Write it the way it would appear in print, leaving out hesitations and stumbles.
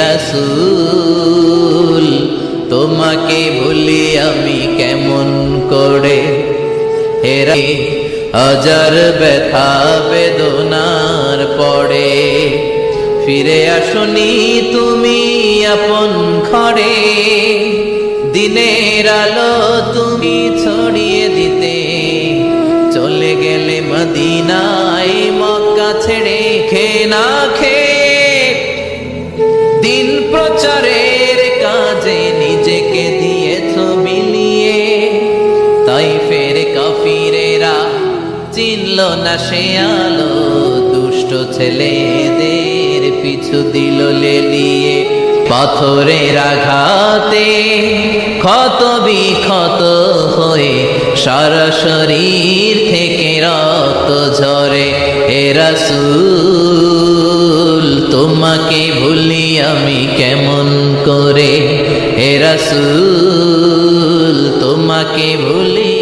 রাসূল তোমাকে ভুলি আমি কেমন করে, হাজার ব্যথা বেদনার পরে ফিরে আসনি তুমি আপন ঘরে, দিনের আলো তুমি ছড়িয়ে দিতে চলে গেলে মদিনায় মক্কা ছেড়ে, খেয়ে না খেয়ে দিন প্রচারের কাজে নিজেকে দিয়েছ বিলিয়ে, তাই ফের কাফিরেরা চিনল না সে আলো, দুষ্ট ছেলেদের পিছু দিল লেলিয়ে, পাথরের আঘাতে ক্ষত বিক্ষত হয়ে সারা শরীর থেকে রক্ত ঝরে। হে রাসূল তোমাকে ভুলি আমি কেমন করে, হে রাসূল তোমাকে ভুলি